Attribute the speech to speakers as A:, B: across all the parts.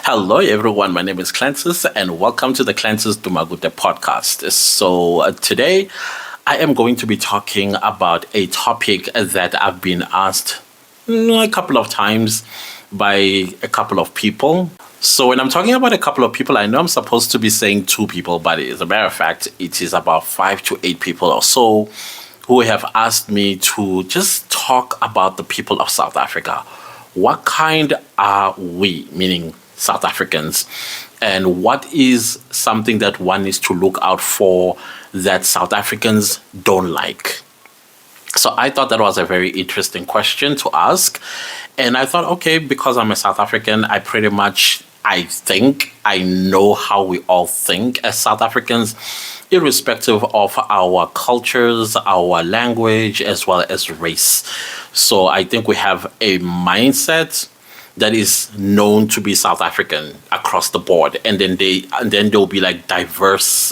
A: Hello, everyone. My name is Clancis, and welcome to the Clancis Dumagute podcast. Today, I am going to be talking about a topic that I've been asked a couple of times by a couple of people. So, when I'm talking about a couple of people, I know I'm supposed to be saying two people, but as a matter of fact, it is about 5 to 8 people or so who have asked me to just talk about the people of South Africa. What kind are we, meaning South Africans, and what is something that one needs to look out for that South Africans don't like? So I thought that was a very interesting question to ask. And I thought, okay, because I'm a South African, I think I know how we all think as South Africans, irrespective of our cultures, our language, as well as race. So I think we have a mindset that is known to be South African across the board, and then there'll be like diverse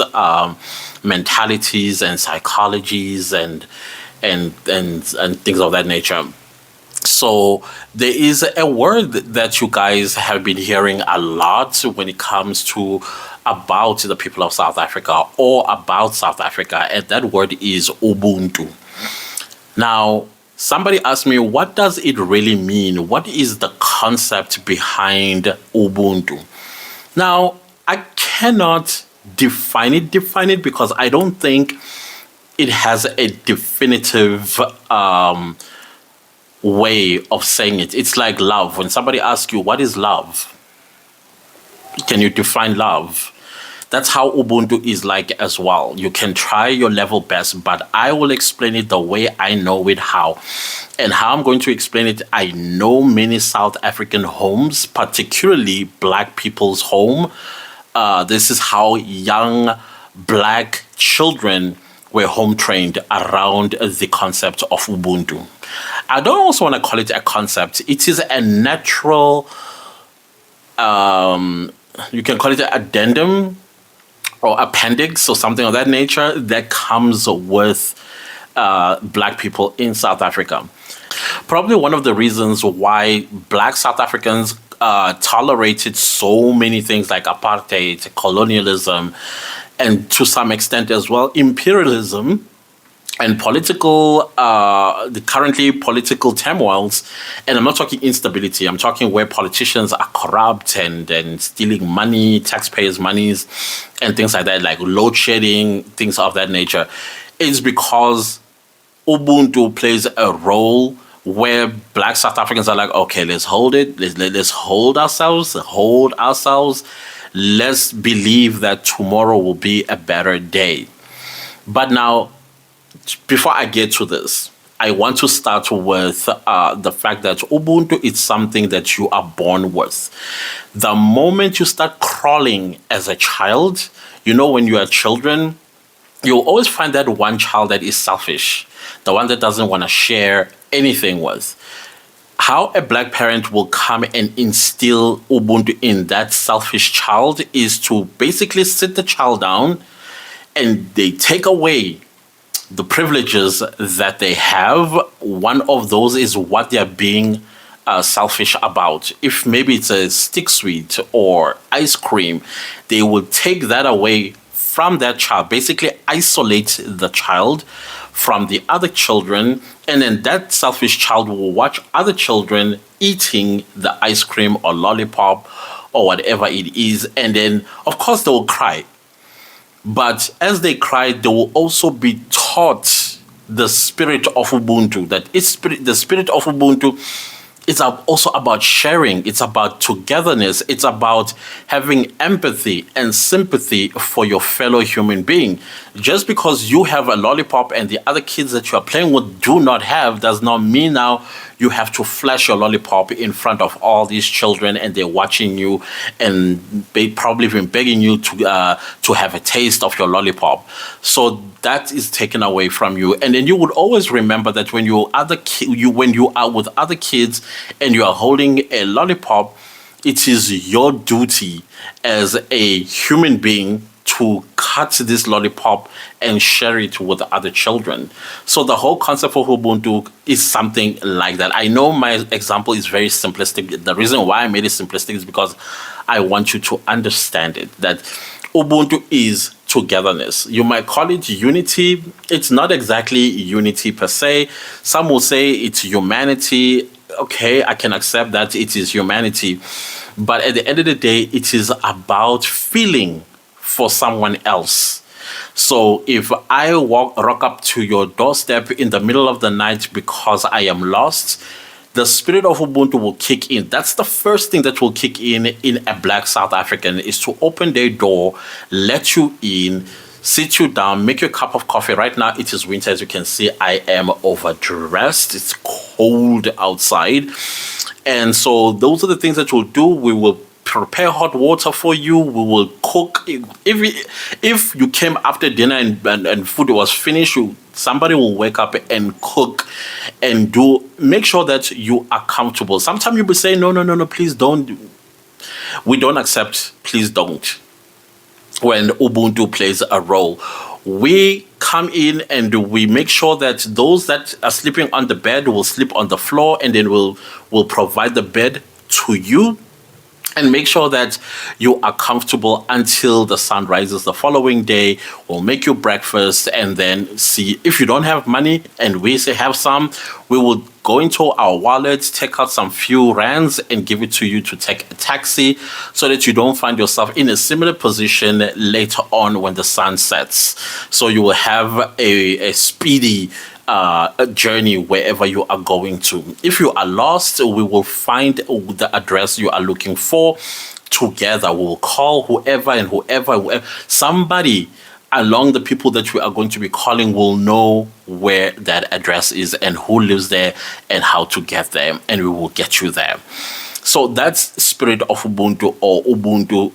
A: mentalities and psychologies and things of that nature. So there is a word that you guys have been hearing a lot when it comes to about the people of South Africa or about South Africa, and that word is Ubuntu. Now, somebody asked me, what does it really mean? What is the concept behind Ubuntu? Now, I cannot define it because I don't think it has a definitive way of saying it. It's like love. When somebody asks you, what is love? Can you define love? That's how Ubuntu is like as well. You can try your level best, but I will explain it the way I know it how. And how I'm going to explain it, I know many South African homes, particularly Black people's home. This is how young Black children were home trained around the concept of Ubuntu. I don't also want to call it a concept. It is a natural, you can call it an addendum or appendix or something of that nature that comes with Black people in South Africa. Probably one of the reasons why Black South Africans tolerated so many things like apartheid, colonialism, and to some extent as well, imperialism and currently political turmoils. And I'm not talking instability. I'm talking where politicians are corrupt and stealing money, taxpayers' monies, and things like that, like load shedding, things of that nature. It's because Ubuntu plays a role where Black South Africans are like, okay, let's hold it. Let's hold ourselves. Let's believe that tomorrow will be a better day. But now, before I get to this, I want to start with the fact that Ubuntu is something that you are born with. The moment you start crawling as a child, when you are children, you'll always find that one child that is selfish, the one that doesn't want to share anything with. How a Black parent will come and instill Ubuntu in that selfish child is to basically sit the child down and they take away the privileges that they have. One of those is what they're being selfish about. If maybe it's a stick sweet or ice cream, they will take that away from that child, basically isolate the child from the other children, and then that selfish child will watch other children eating the ice cream or lollipop or whatever it is, and then of course they will cry. But as they cry, they will also be taught the spirit of Ubuntu. The spirit of Ubuntu is also about sharing. It's about togetherness. It's about having empathy and sympathy for your fellow human being. Just because you have a lollipop and the other kids that you are playing with do not have does not mean now you have to flash your lollipop in front of all these children and they're watching you and they probably even begging you to have a taste of your lollipop. So that is taken away from you. And then you would always remember that when you are with other kids and you are holding a lollipop, it is your duty as a human being to cut this lollipop and share it with other children. So the whole concept of Ubuntu is something like that. I know my example is very simplistic. The reason why I made it simplistic is because I want you to understand it, that Ubuntu is togetherness. You might call it unity. It's not exactly unity per se. Some will say it's humanity. Okay, I can accept that it is humanity. But at the end of the day, it is about feeling for someone else. So if I rock up to your doorstep in the middle of the night because I am lost, the spirit of Ubuntu will kick in. That's the first thing that will kick in a Black South African, is to open their door, let you in, sit you down, make you a cup of coffee. Right now, it is winter. As you can see, I am overdressed. It's cold outside. And so those are the things that we'll do. We will prepare hot water for you. We will cook. If you came after dinner and food was finished, somebody will wake up and cook and make sure that you are comfortable. Sometimes you'll be saying, no, please don't. We don't accept, please don't. When Ubuntu plays a role, we come in and we make sure that those that are sleeping on the bed will sleep on the floor, and then we'll provide the bed to you and make sure that you are comfortable until the sun rises the following day. We'll make you breakfast, and then see if you don't have money and we say have some, we will go into our wallets, take out some few rands and give it to you to take a taxi, so that you don't find yourself in a similar position later on when the sun sets. So you will have a speedy a journey wherever you are going to. If you are lost, we will find the address you are looking for together. We'll call whoever. Somebody along the people that we are going to be calling will know where that address is and who lives there and how to get there, and we will get you there. So that's spirit of Ubuntu, or Ubuntu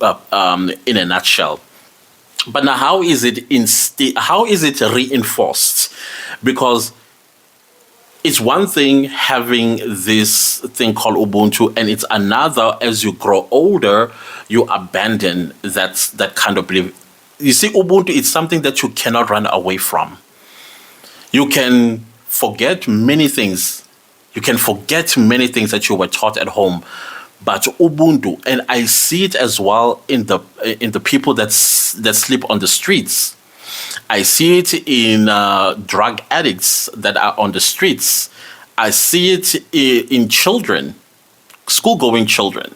A: in a nutshell. But now, how is it reinforced? Because it's one thing having this thing called Ubuntu, and it's another, as you grow older, you abandon that kind of belief. You see, Ubuntu is something that you cannot run away from. You can forget many things. You can forget many things that you were taught at home. But Ubuntu, and I see it as well in the people that sleep on the streets. I see it in drug addicts that are on the streets. I see it in children, school-going children.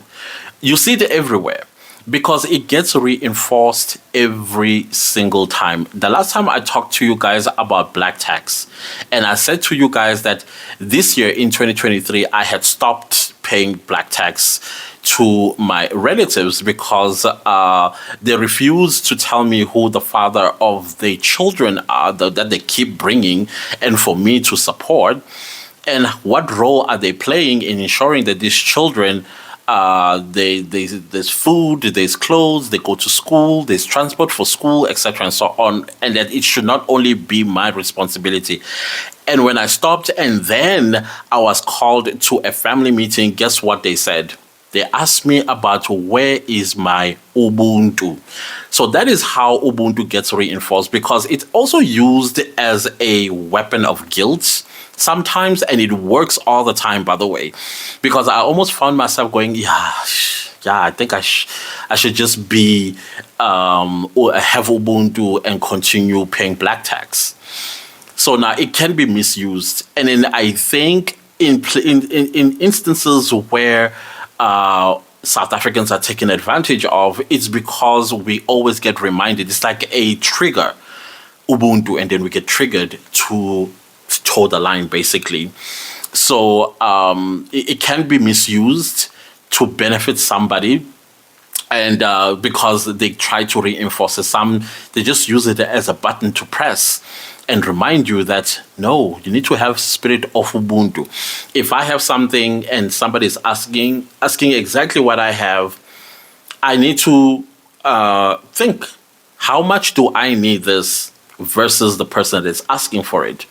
A: You see it everywhere, because it gets reinforced every single time. The last time I talked to you guys about black tax, and I said to you guys that this year in 2023, I had stopped paying black tax to my relatives because they refuse to tell me who the father of the children are that they keep bringing and for me to support, and what role are they playing in ensuring that these children, there's food, there's clothes, they go to school, there's transport for school, etc. and so on, and that it should not only be my responsibility. And when I stopped and then I was called to a family meeting, guess what they said? They asked me about where is my Ubuntu. So that is how Ubuntu gets reinforced, because it's also used as a weapon of guilt sometimes, and it works all the time, by the way, because I almost found myself going, I think I should just be have Ubuntu and continue paying black tax. So now it can be misused, and then I think in instances where South Africans are taken advantage of, it's because we always get reminded. It's like a trigger, Ubuntu, and then we get triggered to toe the line, basically. So it can be misused to benefit somebody, and because they try to reinforce it. Some, they just use it as a button to press and remind you that, no, you need to have spirit of Ubuntu. If I have something and somebody is asking exactly what I have, I need to think, how much do I need this versus the person that's asking for it?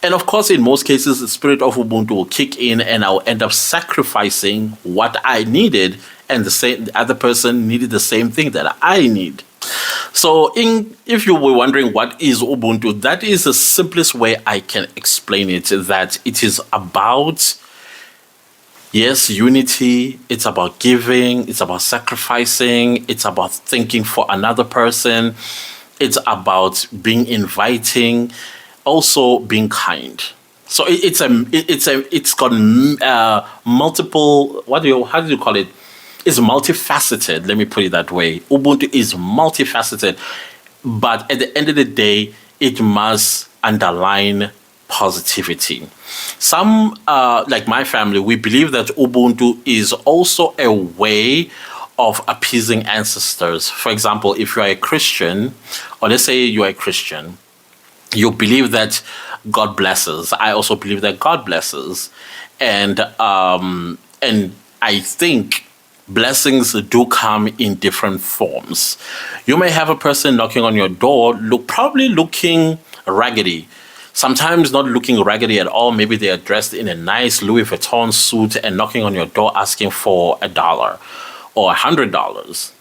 A: And of course, in most cases, the spirit of Ubuntu will kick in and I'll end up sacrificing what I needed, and the other person needed the same thing that I need. So, if you were wondering what is Ubuntu, that is the simplest way I can explain it. That it is about, yes, unity. It's about giving. It's about sacrificing. It's about thinking for another person. It's about being inviting, also being kind. So it's got multiple. How do you call it? It's multifaceted. Let me put it that way. Ubuntu is multifaceted, but at the end of the day, it must underline positivity. Some, like my family, we believe that Ubuntu is also a way of appeasing ancestors. For example, if you are a Christian, or let's say you are a Christian, you believe that God blesses. I also believe that God blesses, and I think blessings do come in different forms. You may have a person knocking on your door, probably looking raggedy. Sometimes not looking raggedy at all. Maybe they are dressed in a nice Louis Vuitton suit and knocking on your door asking for $1 or $100.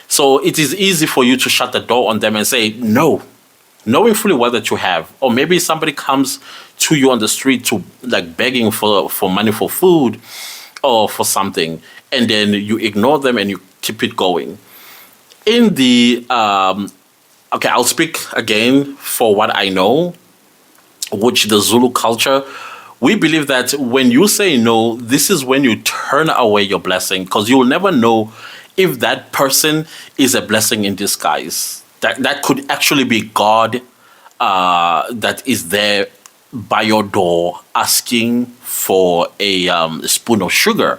A: So it is easy for you to shut the door on them and say no, knowing fully well that you have. Or maybe somebody comes to you on the street to like begging for money for food or for something, and then you ignore them and you keep it going. In the okay, I'll speak again for what I know, which the Zulu culture, we believe that when you say no, this is when you turn away your blessing, because you will never know if that person is a blessing in disguise. That could actually be God that is there by your door asking for a spoon of sugar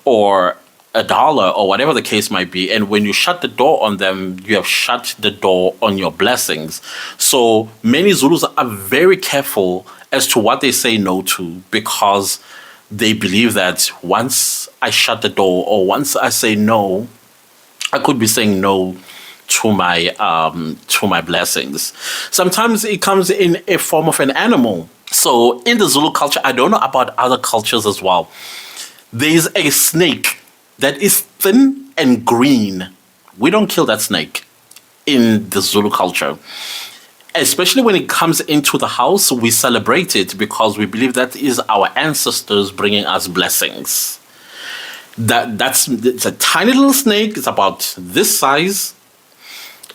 A: or $1 or whatever the case might be. And when you shut the door on them, you have shut the door on your blessings. So many Zulus are very careful as to what they say no to, because they believe that once I shut the door or once I say no, I could be saying no to my blessings. Sometimes it comes in a form of an animal. So in the Zulu culture, I don't know about other cultures as well, there is a snake that is thin and green. We don't kill that snake in the Zulu culture. Especially when it comes into the house, we celebrate it because we believe that is our ancestors bringing us blessings. It's a tiny little snake. It's about this size.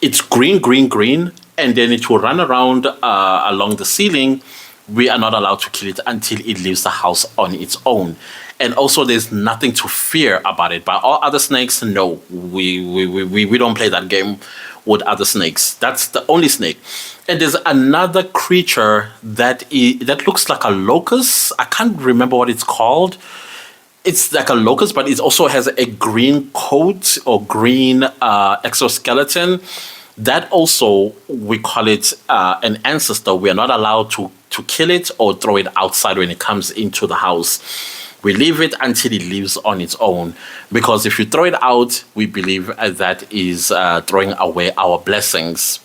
A: It's green, green, green, and then it will run around along the ceiling. We are not allowed to kill it until it leaves the house on its own. And also, there's nothing to fear about it. But all other snakes, no, we don't play that game with other snakes. That's the only snake. And there's another creature that looks like a locust. I can't remember what it's called. It's like a locust, but it also has a green coat or green exoskeleton. That also, we call it an ancestor. We are not allowed to kill it or throw it outside when it comes into the house. We leave it until it lives on its own. Because if you throw it out, we believe that is throwing away our blessings.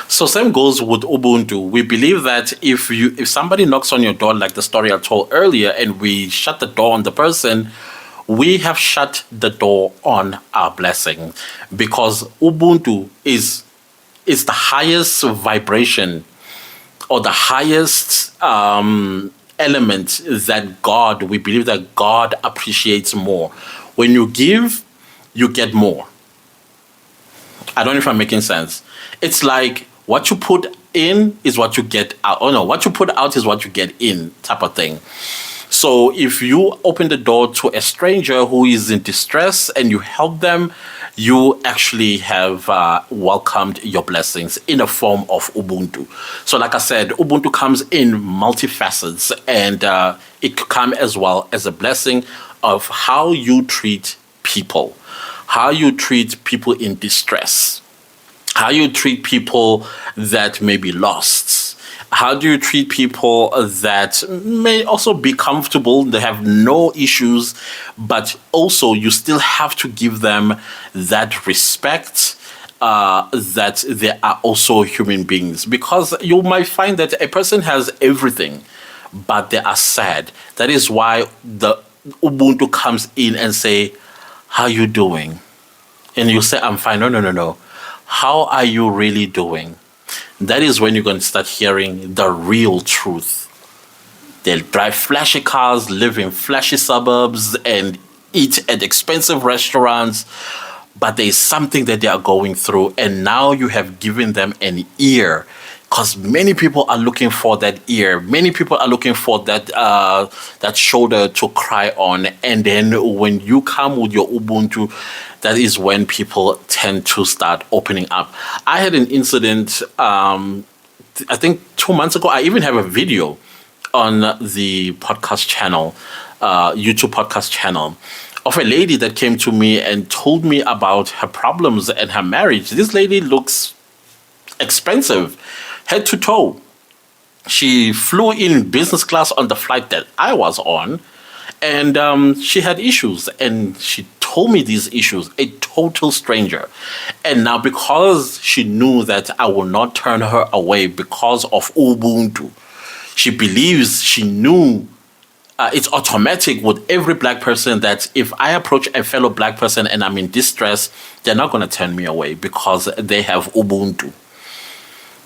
A: So same goes with Ubuntu. We believe that if somebody knocks on your door, like the story I told earlier, and we shut the door on the person, we have shut the door on our blessing, because Ubuntu is the highest vibration or the highest element that we believe that God appreciates more. When you give, you get more. I don't know if I'm making sense. It's like what you put in is what you get out. Oh no, what you put out is what you get in, type of thing. So if you open the door to a stranger who is in distress and you help them, you actually have welcomed your blessings in a form of Ubuntu. So like I said, Ubuntu comes in multifacets, and it can come as well as a blessing of how you treat people, how you treat people in distress, how you treat people that may be lost. How do you treat people that may also be comfortable, they have no issues, but also you still have to give them that respect, that they are also human beings? Because you might find that a person has everything, but they are sad. That is why the Ubuntu comes in and say, how you doing? And you say, I'm fine. No. How are you really doing? That is when you're going to start hearing the real truth. They'll drive flashy cars, live in flashy suburbs, and eat at expensive restaurants. But there's something that they are going through, and now you have given them an ear. Because many people are looking for that ear. Many people are looking for that shoulder to cry on. And then when you come with your Ubuntu, that is when people tend to start opening up. I had an incident, I think 2 months ago. I even have a video on the podcast channel, YouTube podcast channel, of a lady that came to me and told me about her problems and her marriage. This lady looks expensive, head to toe. She flew in business class on the flight that I was on, and she had issues, and she told me these issues, a total stranger. And now, because she knew that I will not turn her away because of Ubuntu, she believes, she knew, it's automatic with every black person that if I approach a fellow black person and I'm in distress, they're not going to turn me away because they have Ubuntu.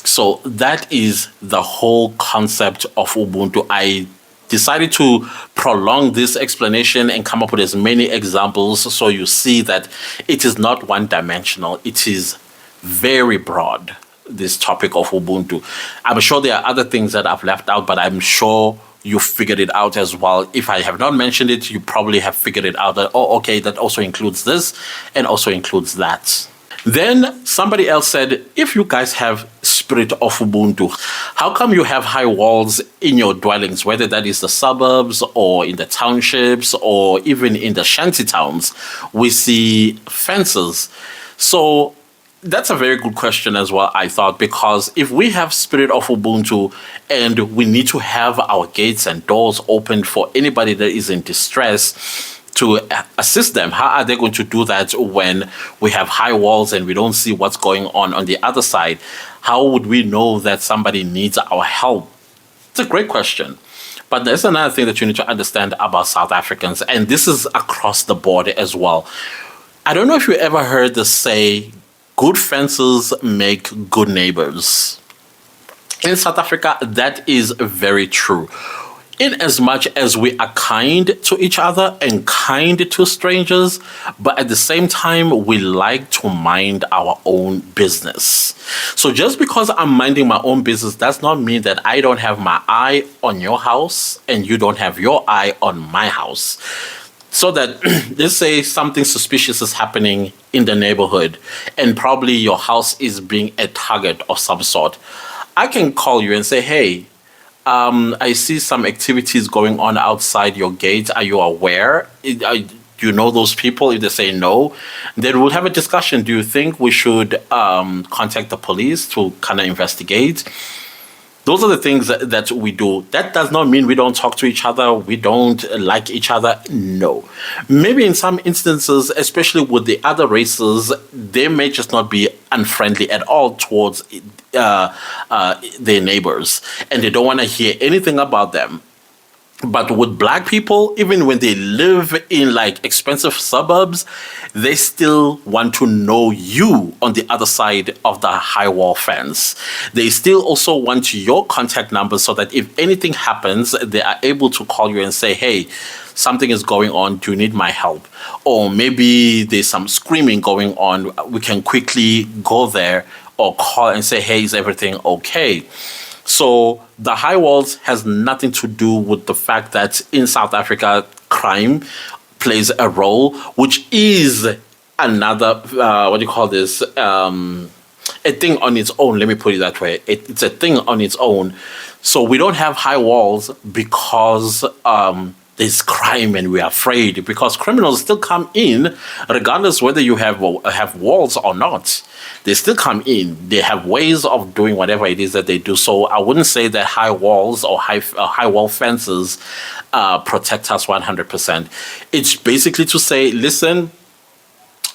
A: So that is the whole concept of Ubuntu. I decided to prolong this explanation and come up with as many examples so you see that it is not one-dimensional. It is very broad, this topic of Ubuntu. I'm sure there are other things that I've left out, but I'm sure you figured it out as well. If I have not mentioned it, you probably have figured it out that, oh, okay, that also includes this and also includes that. Then somebody else said, if you guys have spirit of Ubuntu, how come you have high walls in your dwellings, whether that is the suburbs or in the townships or even in the shanty towns? We see fences. So that's a very good question as well, I thought, because if we have spirit of Ubuntu and we need to have our gates and doors open for anybody that is in distress to assist them, how are they going to do that when we have high walls and we don't see what's going on the other side? How would we know that somebody needs our help? It's a great question. But there's another thing that you need to understand about South Africans, and this is across the board as well. I don't know if you ever heard the say, good fences make good neighbors. In South Africa, that is very true. In as much as we are kind to each other and kind to strangers, but at the same time, we like to mind our own business. So just because I'm minding my own business does not mean that I don't have my eye on your house and you don't have your eye on my house. So that, let's say something suspicious is happening in the neighborhood and probably your house is being a target of some sort. I can call you and say, hey, I see some activities going on outside your gate. Are you aware? Do you know those people? If they say no, then we'll have a discussion. Do you think we should contact the police to kind of investigate? Those are the things that we do. That does not mean we don't talk to each other, we don't like each other. No. Maybe in some instances, especially with the other races, they may just not be unfriendly at all towards their neighbors, and they don't want to hear anything about them. But with black people, even when they live in like expensive suburbs, they still want to know you on the other side of the high wall fence. They still also want your contact number so that if anything happens, they are able to call you and say, hey, something is going on. Do you need my help? Or maybe there's some screaming going on. We can quickly go there or call and say, hey, is everything okay? So the high walls has nothing to do with the fact that in South Africa, crime plays a role, which is another, what do you call this, a thing on its own. Let me put it that way. It's a thing on its own. So we don't have high walls because there's crime and we're afraid, because criminals still come in regardless whether you have walls or not. They still come in. They have ways of doing whatever it is that they do. So I wouldn't say that high walls or high wall fences protect us 100%. It's basically to say, listen,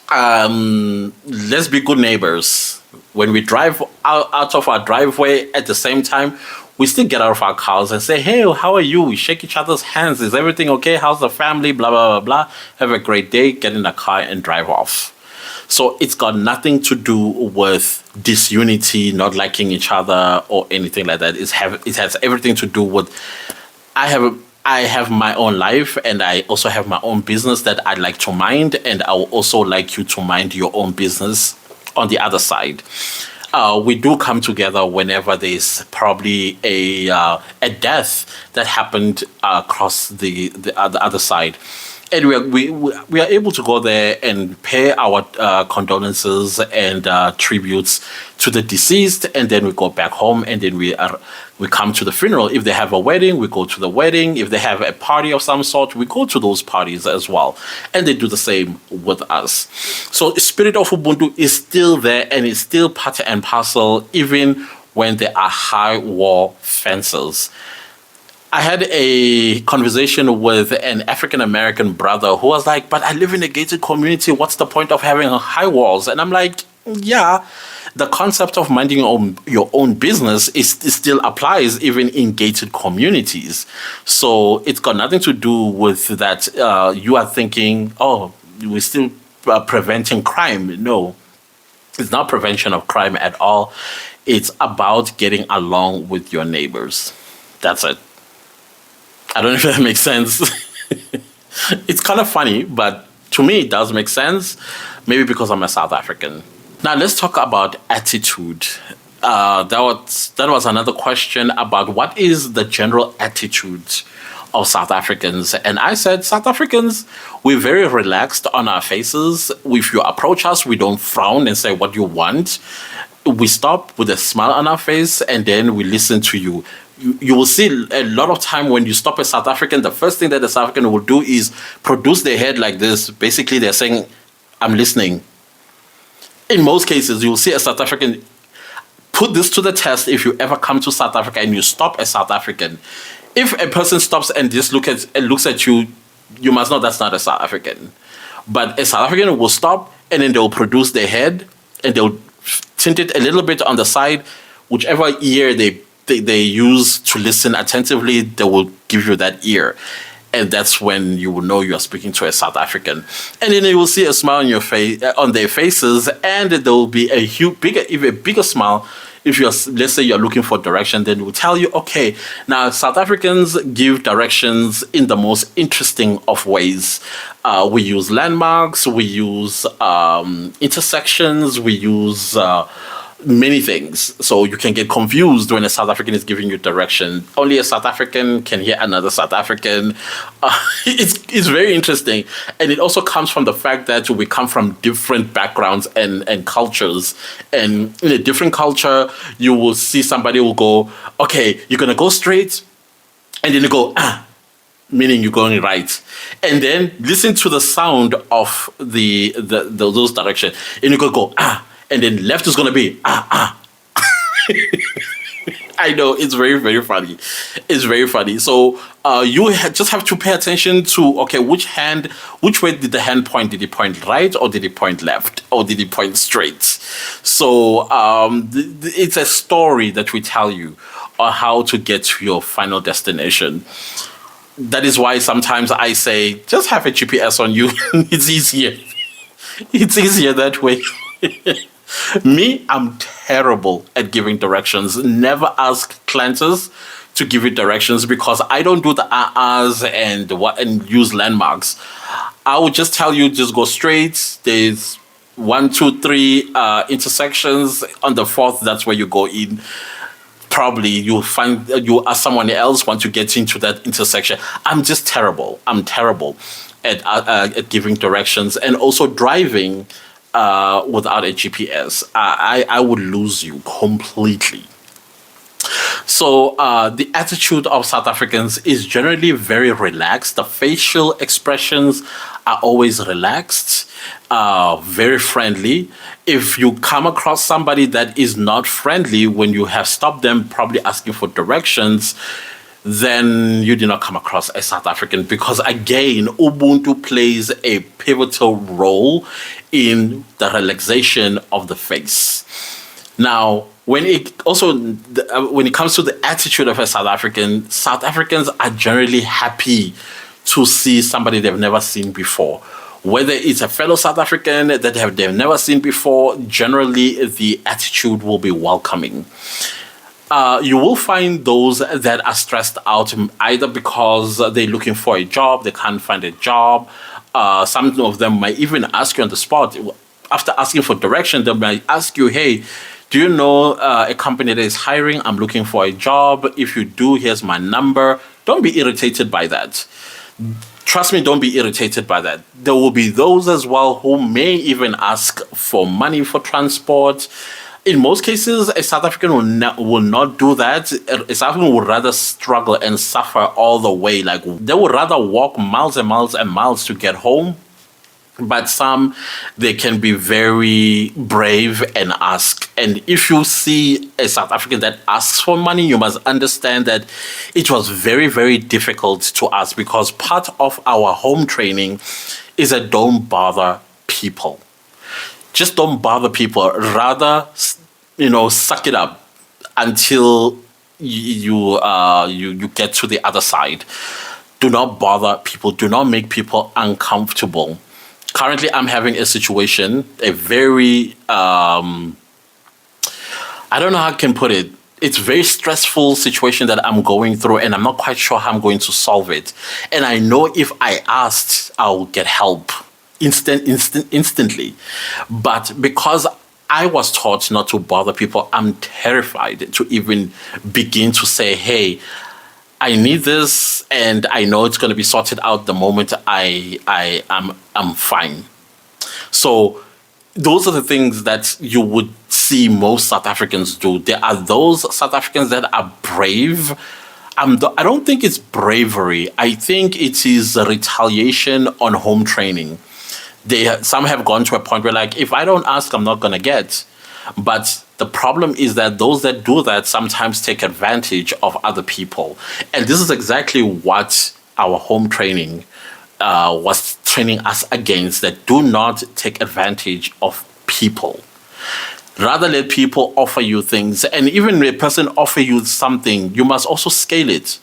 A: let's be good neighbors. When we drive out of our driveway at the same time, we still get out of our cars and say, hey, how are you? We shake each other's hands. Is everything okay? How's the family? Blah, blah, blah, blah. Have a great day. Get in the car and drive off. So it's got nothing to do with disunity, not liking each other, or anything like that. It has everything to do with I have my own life, and I also have my own business that I like to mind, and I will also like you to mind your own business on the other side. We do come together whenever there's probably a death that happened across the other side, and we are able to go there and pay our condolences and tributes to the deceased, and then we go back home, and then we come to the funeral. If they have a wedding, we go to the wedding. If they have a party of some sort, we go to those parties as well, and they do the same with us. So the spirit of Ubuntu is still there, and it's still part and parcel, even when there are high wall fences. I had a conversation with an African American brother who was like, "But I live in a gated community. What's the point of having high walls?" And I'm like, yeah, the concept of minding your own business is still applies even in gated communities. So it's got nothing to do with that. You are thinking, oh, we're still preventing crime. No, it's not prevention of crime at all. It's about getting along with your neighbors. That's it. I don't know if that makes sense. It's kind of funny, but to me, it does make sense. Maybe because I'm a South African. Now, let's talk about attitude. That was another question about what is the general attitude of South Africans. And I said, South Africans, we're very relaxed on our faces. If you approach us, we don't frown and say what you want. We stop with a smile on our face, and then we listen to you. You will see a lot of time when you stop a South African, the first thing that the South African will do is produce their head like this. Basically, they're saying, I'm listening. In most cases, you will see a South African. Put this to the test if you ever come to South Africa and you stop a South African. If a person stops and just looks at you, you must know that's not a South African. But a South African will stop, and then they'll produce their head, and they'll tint it a little bit on the side. Whichever ear they use to listen attentively, they will give you that ear. And that's when you will know you are speaking to a South African. And then you will see a smile on your face, on their faces, and there will be a even bigger smile. If let's say you're looking for direction, then it will tell you, okay, now South Africans give directions in the most interesting of ways. We use landmarks, we use intersections, we use many things. So you can get confused when a South African is giving you direction. Only a South African can hear another South African. It's very interesting. And it also comes from the fact that we come from different backgrounds and cultures. And in a different culture, you will see somebody will go, okay, you're going to go straight. And then you go, meaning you're going right. And then listen to the sound of those directions. And you go, and then left is going to be, I know, it's very, very funny. It's very funny. So you just have to pay attention to, okay, which way did the hand point? Did it point right, or did it point left, or did it point straight? So it's a story that we tell you on how to get to your final destination. That is why sometimes I say, just have a GPS on you. It's easier. It's easier that way. Me, I'm terrible at giving directions. Never ask clients to give you directions because I don't do the ahs and use landmarks. I would just tell you, just go straight. There's 1, 2, 3 intersections. On the fourth, that's where you go in. Probably you ask someone else want to get into that intersection. I'm just terrible. I'm terrible at giving directions, and also driving. Without a GPS, I would lose you completely. So the attitude of South Africans is generally very relaxed. The facial expressions are always relaxed, very friendly. If you come across somebody that is not friendly when you have stopped them, probably asking for directions, then you did not come across a South African, because again, Ubuntu plays a pivotal role in the relaxation of the face. Now, when it comes to the attitude of a South African, South Africans are generally happy to see somebody they've never seen before. Whether it's a fellow South African that they've never seen before, generally the attitude will be welcoming. You will find those that are stressed out either because they're looking for a job, they can't find a job. Some of them might even ask you on the spot. After asking for direction, they might ask you, hey, do you know a company that is hiring? I'm looking for a job. If you do, here's my number. Don't be irritated by that. Trust me, don't be irritated by that. There will be those as well who may even ask for money for transport. In most cases, a South African will not do that. A South African would rather struggle and suffer all the way. Like, they would rather walk miles and miles and miles to get home. But some, they can be very brave and ask. And if you see a South African that asks for money, you must understand that it was very, very difficult to ask, because part of our home training is that don't bother people. Just don't bother people. Rather, suck it up until you get to the other side. Do not bother people. Do not make people uncomfortable. Currently, I'm having a situation, a very, I don't know how I can put it. It's a very stressful situation that I'm going through, and I'm not quite sure how I'm going to solve it. And I know if I asked, I'll get help instantly. But because I was taught not to bother people, I'm terrified to even begin to say, hey, I need this, and I know it's going to be sorted out the moment I'm fine. So those are the things that you would see most South Africans do. There are those South Africans that are brave. I don't think it's bravery. I think it is a retaliation on home training. Some have gone to a point where, like, if I don't ask, I'm not going to get. But the problem is that those that do that sometimes take advantage of other people. And this is exactly what our home training was training us against, that do not take advantage of people. Rather, let people offer you things. And even when a person offer you something, you must also scale it.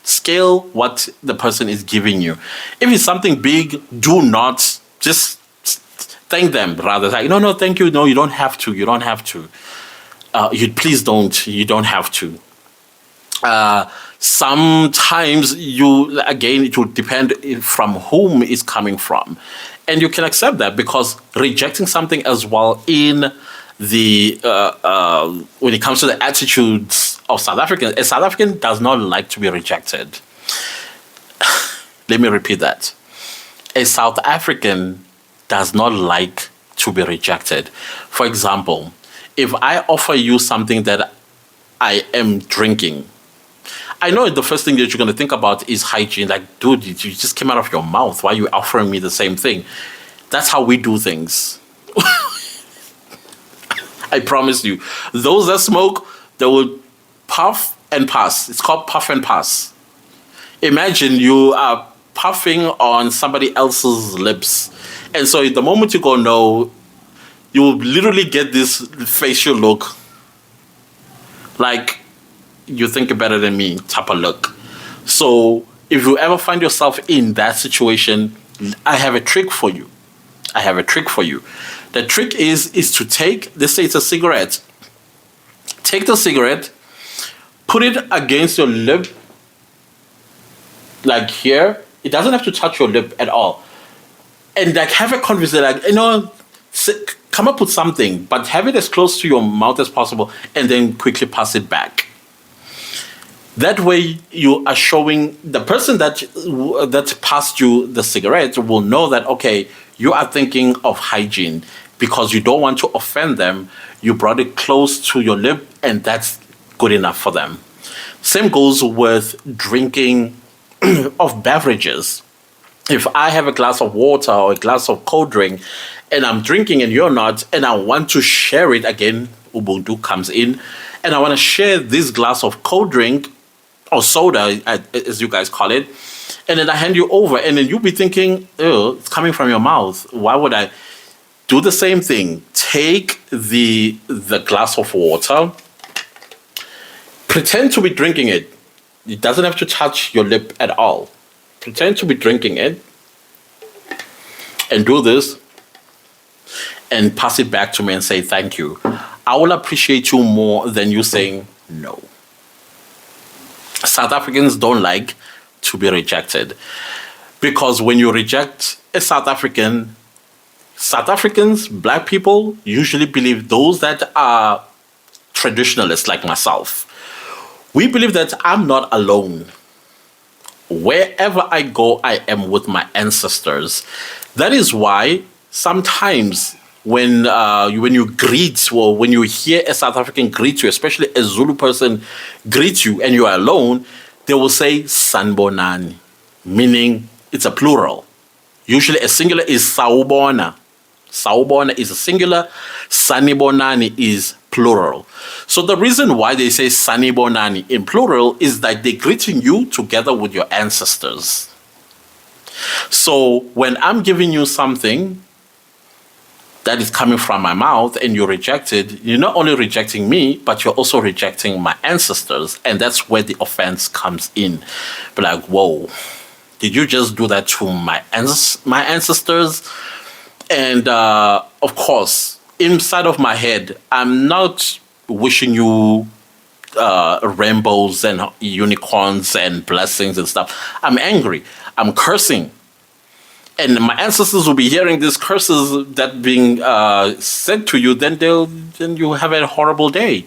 A: Scale what the person is giving you. If it's something big, do not just thank them. Rather, like, no, thank you. No, you don't have to. You don't have to. Please don't. You don't have to. Sometimes it will depend from whom it's coming from. And you can accept that, because rejecting something as well in the when it comes to the attitudes of South Africans, a South African does not like to be rejected. Let me repeat that. A South African does not like to be rejected. For example, if I offer you something that I am drinking, I know the first thing that you're going to think about is hygiene. Like, dude, you just came out of your mouth. Why are you offering me the same thing? That's how we do things. I promise you. Those that smoke, they will puff and pass. It's called puff and pass. Imagine you are puffing on somebody else's lips. And so the moment you go no, you will literally get this facial look. Like, you think you're better than me type of look. So if you ever find yourself in that situation, I have a trick for you. The trick is to take, let's say it's a cigarette. Take the cigarette, put it against your lip, like here. It doesn't have to touch your lip at all. And like, have a conversation, like, come up with something, but have it as close to your mouth as possible, and then quickly pass it back. That way, you are showing the person that passed you the cigarette will know that, okay, you are thinking of hygiene, because you don't want to offend them. You brought it close to your lip, and that's good enough for them. Same goes with drinking of beverages. If I have a glass of water or a glass of cold drink and I'm drinking and you're not, and I want to share it, again, Ubuntu comes in, and I want to share this glass of cold drink or soda, as you guys call it, and then I hand you over, and then you'll be thinking, oh, it's coming from your mouth. Why would I do the same thing? Take the glass of water, pretend to be drinking it. It doesn't have to touch your lip at all. Pretend to be drinking it. and do this and pass it back to me and say thank you, I will appreciate you more than you saying no. South Africans don't like to be rejected, because when you reject a South African, South Africans, black people, usually believe, those that are traditionalists like myself, we believe that I'm not alone. Wherever I go, I am with my ancestors. That is why sometimes when you greet, or when you hear a South African greet you, especially a Zulu person greet you and you are alone, they will say sanbonani, meaning it's a plural. Usually a singular is sawubona. Sawubona is a singular, sanibonani is plural. So the reason why they say sanibonani in plural is that they're greeting you together with your ancestors. So when I'm giving you something that is coming from my mouth and you reject it, you're not only rejecting me, but you're also rejecting my ancestors. And that's where the offense comes in. But like, whoa, did you just do that to my ancestors? And of course, inside of my head, I'm not wishing you rainbows and unicorns and blessings and stuff. I'm angry. I'm cursing. And my ancestors will be hearing these curses that being said to you. Then you have a horrible day,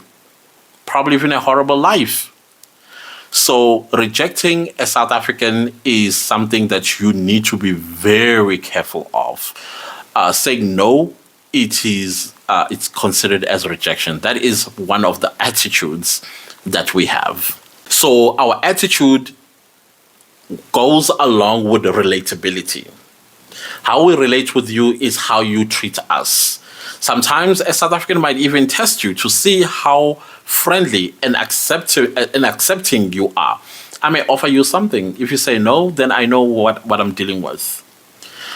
A: probably even a horrible life. So rejecting a South African is something that you need to be very careful of. Saying no, it's considered as rejection. That is one of the attitudes that we have. So our attitude goes along with the relatability. How we relate with you is how you treat us. Sometimes a South African might even test you to see how friendly and accepting you are. I may offer you something. If you say no, then I know what I'm dealing with.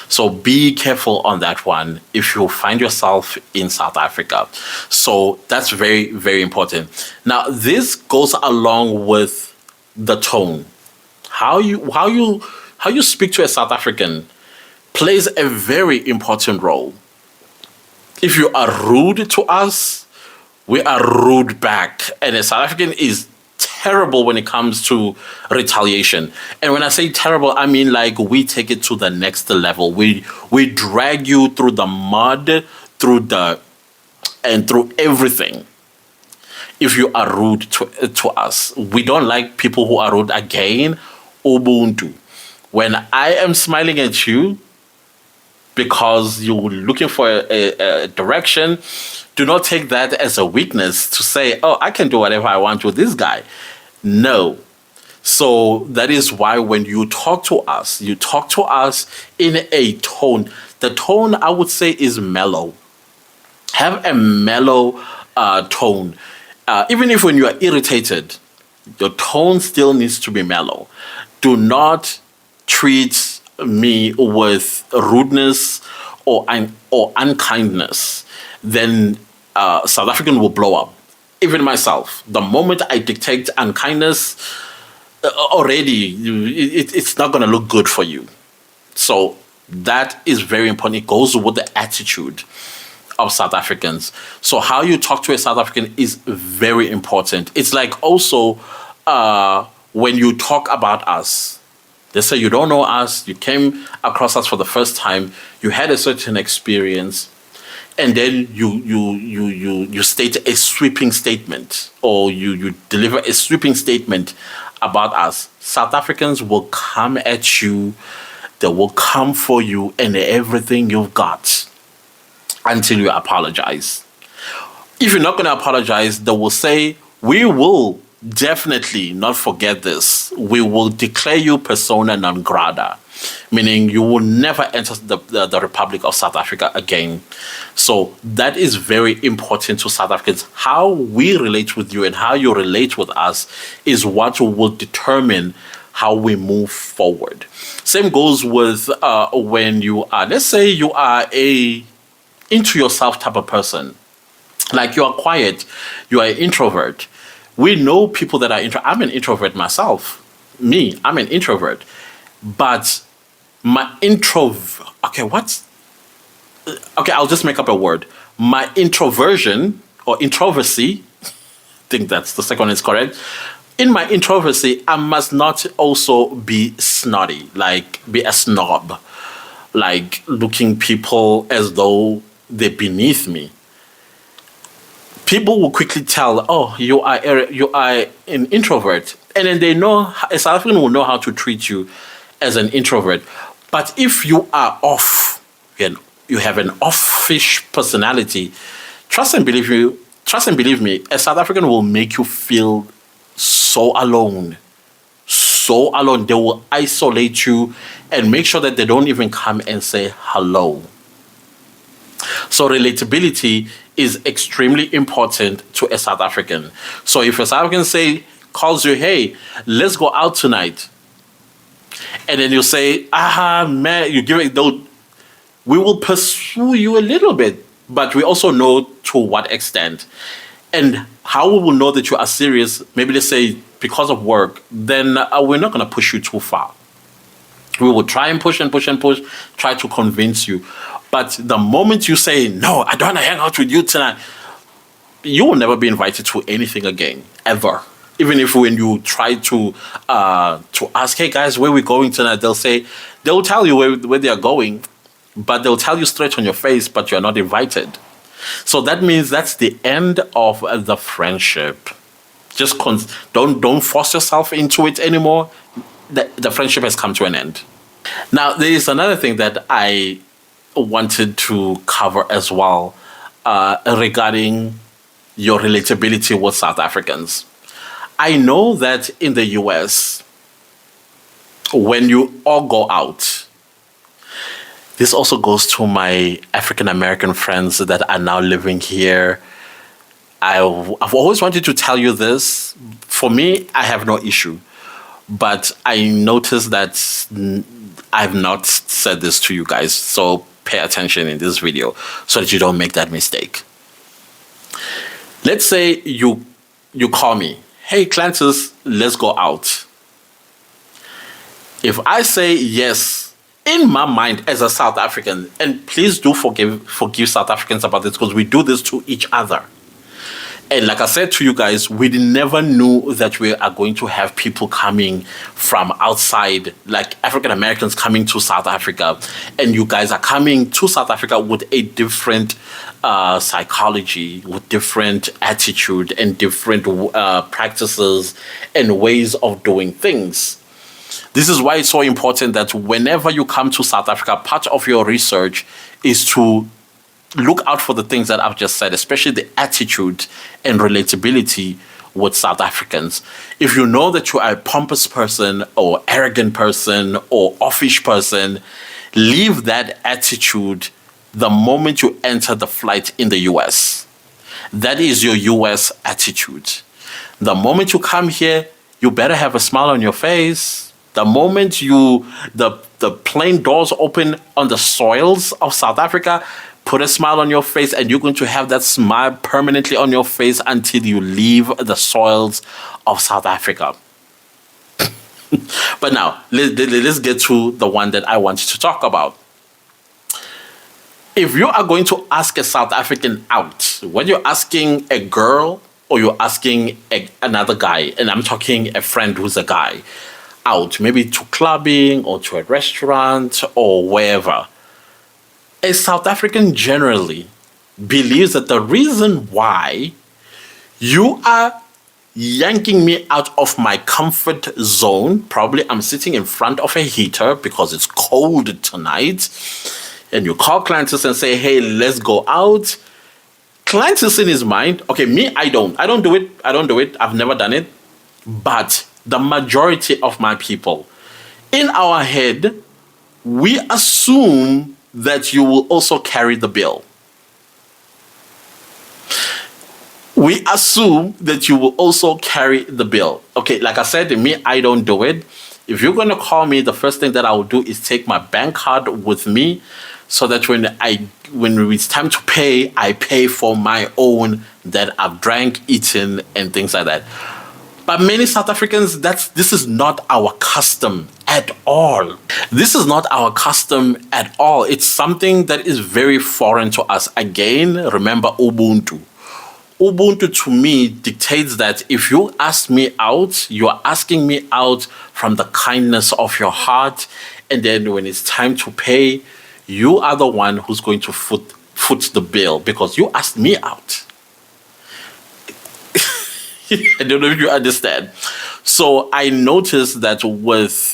A: So be careful on that one if you find yourself in South Africa. So that's very, very important. Now, this goes along with the tone. How you speak to a South African plays a very important role. If you are rude to us, we are rude back. And a South African is terrible when it comes to retaliation. And when I say terrible, I mean like we take it to the next level. We drag you through the mud, through everything. If you are rude to us, we don't like people who are rude. Again, Ubuntu. When I am smiling at you because you're looking for a direction, do not take that as a weakness to say, oh, I can do whatever I want with this guy. No. So that is why when you talk to us in a tone. The tone, I would say, is mellow. Have a mellow tone. Even if when you are irritated, your tone still needs to be mellow. Do not treat me with rudeness or unkindness. Then South African will blow up. Even myself, the moment I dictate unkindness, already it's not going to look good for you. So that is very important. It goes with the attitude of South Africans. So how you talk to a South African is very important. It's like also when you talk about us. They say you don't know us, you came across us for the first time, you had a certain experience, and then you state a sweeping statement, or you deliver a sweeping statement about us. South Africans will come at you, they will come for you and everything you've got until you apologize. If you're not going to apologize, they will say, we will definitely not forget this. We will declare you persona non grata, meaning you will never enter the Republic of South Africa again. So that is very important to South Africans. How we relate with you and how you relate with us is what will determine how we move forward. Same goes with when you are, let's say you are a into yourself type of person. Like you are quiet, you are an introvert. We know people that are I'm an introvert myself. I'm an introvert. But my okay, okay, I'll just make up a word. My introversion or introversy, I think that's the second one is correct. In my introversy, I must not also be snotty, like be a snob, like looking people as though they're beneath me. People will quickly tell, oh, you are an introvert, and then they know a South African will know how to treat you as an introvert. But if you are off, and you have an offish personality, trust and believe me, a South African will make you feel so alone, so alone. They will isolate you and make sure that they don't even come and say hello. So relatability is extremely important to a South African. So if a South African calls you, hey, let's go out tonight, and then you say, man, you give it though, we will pursue you a little bit, but we also know to what extent. And how we will know that you are serious, maybe let's say because of work, then we're not going to push you too far. We will try and push and push and push, try to convince you. But the moment you say, no, I don't want to hang out with you tonight, you will never be invited to anything again, ever. Even if when you try to ask, hey guys, where we going tonight? They'll tell you where they are going, but they'll tell you straight on your face, but you're not invited. So that means that's the end of the friendship. Just don't force yourself into it anymore. The friendship has come to an end. Now, there is another thing that I wanted to cover as well regarding your relatability with South Africans. I know that in the US, when you all go out, this also goes to my African American friends that are now living here. I've always wanted to tell you this. For me, I have no issue. But I noticed that I've not said this to you guys. So pay attention in this video so that you don't make that mistake. Let's say you call me, hey, Clantus, let's go out. If I say yes, in my mind as a South African, and please do forgive South Africans about this because we do this to each other. And like I said to you guys, we never knew that we are going to have people coming from outside, like African Americans coming to South Africa. And you guys are coming to South Africa with a different psychology, with different attitude and different practices and ways of doing things. This is why it's so important that whenever you come to South Africa, part of your research is to look out for the things that I've just said, especially the attitude and relatability with South Africans. If you know that you are a pompous person or arrogant person or offish person, leave that attitude the moment you enter the flight in the US. That is your US attitude. The moment you come here, you better have a smile on your face. The moment the plane doors open on the soils of South Africa, put a smile on your face, and you're going to have that smile permanently on your face until you leave the soils of South Africa. But now, let's get to the one that I want to talk about. If you are going to ask a South African out, when you're asking a girl or you're asking another guy, and I'm talking a friend who's a guy, out, maybe to clubbing or to a restaurant or wherever, a South African generally believes that the reason why you are yanking me out of my comfort zone, probably I'm sitting in front of a heater because it's cold tonight, and you call Clantus and say, hey, let's go out. Clantus in his mind, okay, me, I don't do it. I've never done it. But the majority of my people, in our head, we assume that you will also carry the bill. We assume that you will also carry the bill. Okay, like I said, me, I don't do it. If you're going to call me, the first thing that I will do is take my bank card with me so that when it's time to pay, I pay for my own that I've drank, eaten, and things like that. But many South Africans, this is not our custom at all. This is not our custom at all. It's something that is very foreign to us. Again, remember Ubuntu. Ubuntu to me dictates that if you ask me out, you are asking me out from the kindness of your heart. And then when it's time to pay, you are the one who's going to foot the bill because you asked me out. I don't know if you understand. So I noticed that with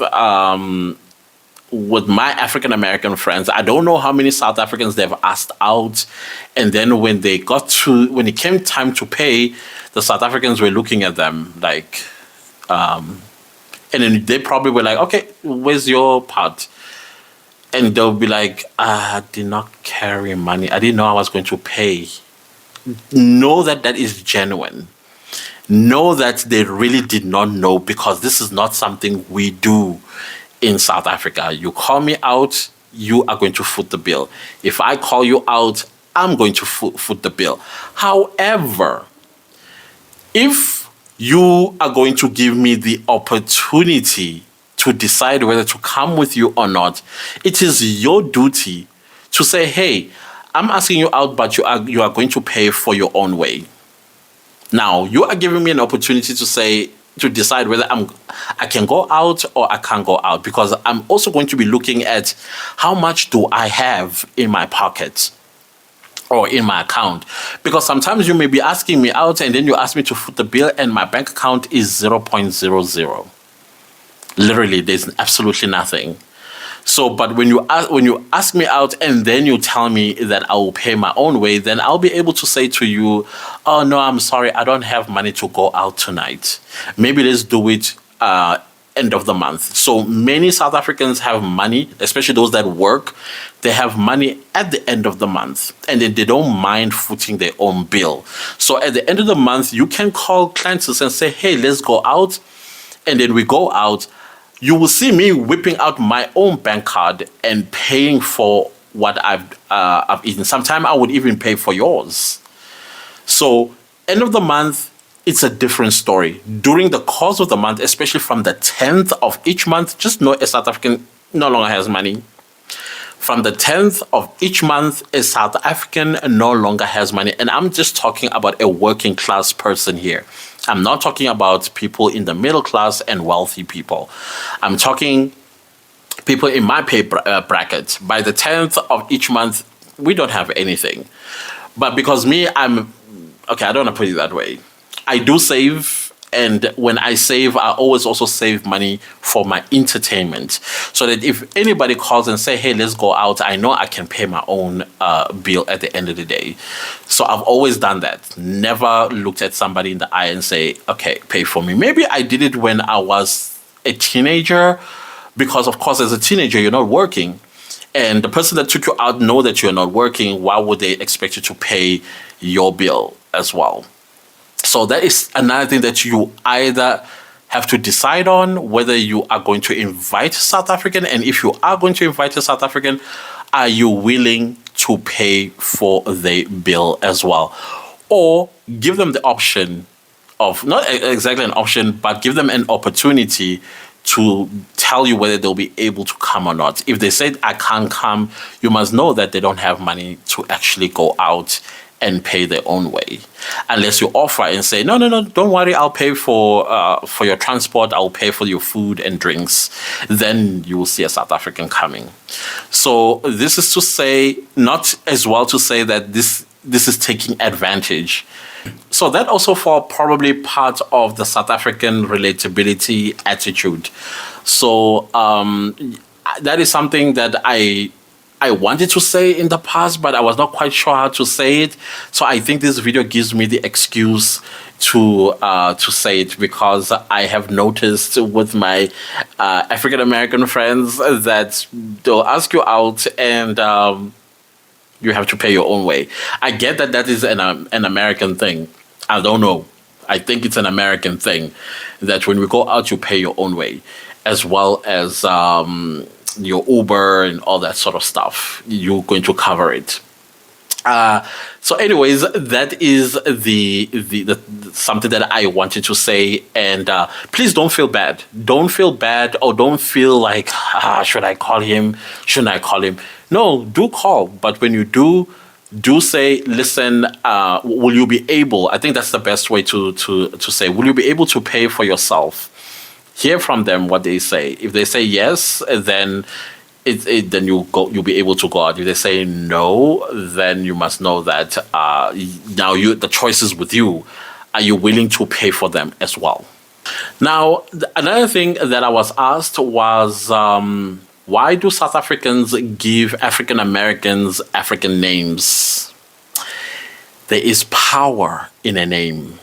A: my African American friends, I don't know how many South Africans they've asked out, and then when it came time to pay, the South Africans were looking at them like, and then they probably were like, "Okay, where's your part?" And they'll be like, "I did not carry money. I didn't know I was going to pay." Know that is genuine. Know that they really did not know because this is not something we do in South Africa. You call me out, you are going to foot the bill. If I call you out, I'm going to foot the bill. However, if you are going to give me the opportunity to decide whether to come with you or not, it is your duty to say, hey, I'm asking you out, but you are going to pay for your own way. Now, you are giving me an opportunity to decide whether I can go out or I can't go out, because I'm also going to be looking at how much do I have in my pocket or in my account. Because sometimes you may be asking me out and then you ask me to foot the bill and my bank account is 0.00. Literally, there's absolutely nothing. So, but when you ask me out and then you tell me that I will pay my own way, then I'll be able to say to you, "Oh no, I'm sorry, I don't have money to go out tonight. Maybe let's do it end of the month." So many South Africans have money, especially those that work. They have money at the end of the month, and then they don't mind footing their own bill. So at the end of the month, you can call clients and say, "Hey, let's go out," and then we go out. You will see me whipping out my own bank card and paying for what I've eaten. Sometimes I would even pay for yours. So end of the month, it's a different story. During the course of the month, especially from the 10th of each month, just know a South African no longer has money. From the 10th of each month, a South African no longer has money. And I'm just talking about a working class person here. I'm not talking about people in the middle class and wealthy people. I'm talking people in my pay bracket. By the 10th of each month, we don't have anything. But because I don't want to put it that way. I do save. And when I save, I always also save money for my entertainment. So that if anybody calls and say, "Hey, let's go out," I know I can pay my own bill at the end of the day. So I've always done that. Never looked at somebody in the eye and say, "Okay, pay for me." Maybe I did it when I was a teenager, because of course, as a teenager, you're not working. And the person that took you out know that you're not working. Why would they expect you to pay your bill as well? So that is another thing that you either have to decide on, whether you are going to invite South African, and if you are going to invite a South African, are you willing to pay for the bill as well? Or give them the option of, not exactly an option, but give them an opportunity to tell you whether they'll be able to come or not. If they said, "I can't come," you must know that they don't have money to actually go out and pay their own way. Unless you offer and say, no, don't worry, I'll pay for your transport, I'll pay for your food and drinks. Then you will see a South African coming. So this is to say, not as well to say that this is taking advantage. So that also for probably part of the South African relatability attitude. So that is something that I wanted to say in the past, but I was not quite sure how to say it. So I think this video gives me the excuse to say it, because I have noticed with my African American friends that they'll ask you out and you have to pay your own way. I get that is an American thing. I don't know. I think it's an American thing that when we go out, you pay your own way, as well as your Uber and all that sort of stuff. You're going to cover it. So, anyways, that is the something that I wanted to say. And please don't feel bad. Don't feel bad, or don't feel like, should I call him? Shouldn't I call him? No, do call. But when you do say, listen, will you be able? I think that's the best way to say. Will you be able to pay for yourself? Hear from them what they say. If they say yes, then then you'll be able to go out. If they say no, then you must know that now the choice is with you. Are you willing to pay for them as well? Now, another thing that I was asked was, why do South Africans give African Americans African names? There is power in a name.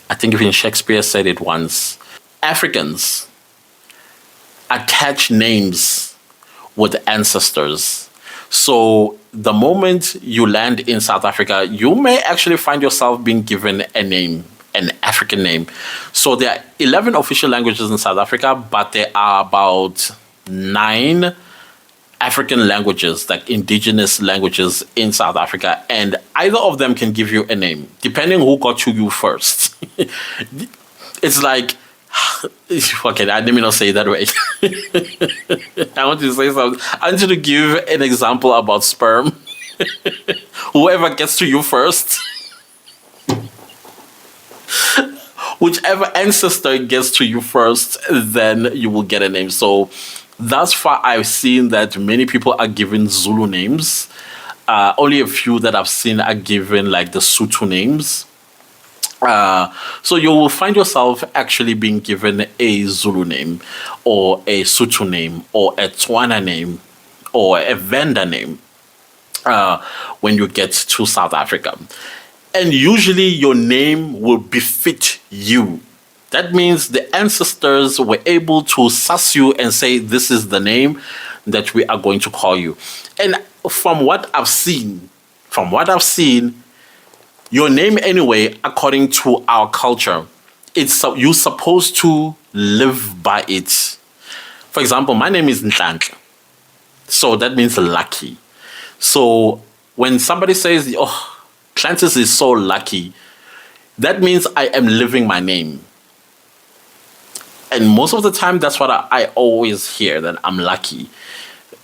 A: I think even Shakespeare said it once. Africans attach names with ancestors. So the moment you land in South Africa, you may actually find yourself being given a name, an African name. So there are 11 official languages in South Africa, but there are about 9 African languages, like indigenous languages in South Africa, and either of them can give you a name, depending who got to you first. It's like, okay, let me not say it that way. I want to say something. I want you to give an example about sperm. Whoever gets to you first, whichever ancestor gets to you first, then you will get a name. So thus far, I've seen that many people are given Zulu names. Only a few that I've seen are given like the Sotho names. So you will find yourself actually being given a Zulu name, or a Sotho name, or a Tswana name, or a Venda name when you get to South Africa. And usually your name will befit you. That means the ancestors were able to suss you and say, this is the name that we are going to call you. And from what I've seen, your name anyway, according to our culture, you're supposed to live by it. For example, my name is Nhlanhla. So that means lucky. So when somebody says, oh, Clantis is so lucky, that means I am living my name. And most of the time, that's what I always hear, that I'm lucky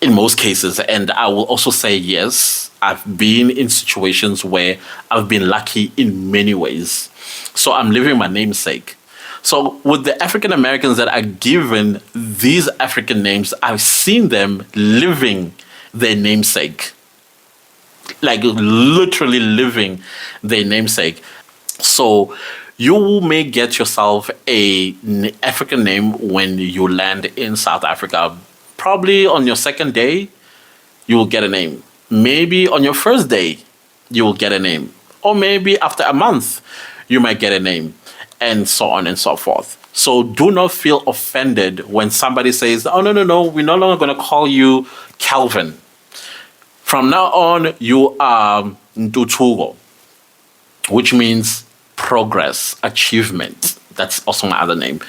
A: in most cases. And I will also say, yes, I've been in situations where I've been lucky in many ways. So I'm living my namesake. So with the African Americans that are given these African names, I've seen them living their namesake. Like literally living their namesake. So you may get yourself an African name when you land in South Africa. Probably on your second day, you will get a name. Maybe on your first day, you will get a name. Or maybe after a month, you might get a name. And so on and so forth. So do not feel offended when somebody says, oh, no, we're no longer going to call you Calvin. From now on, you are Ntutugo, which means progress, achievement. That's also my other name.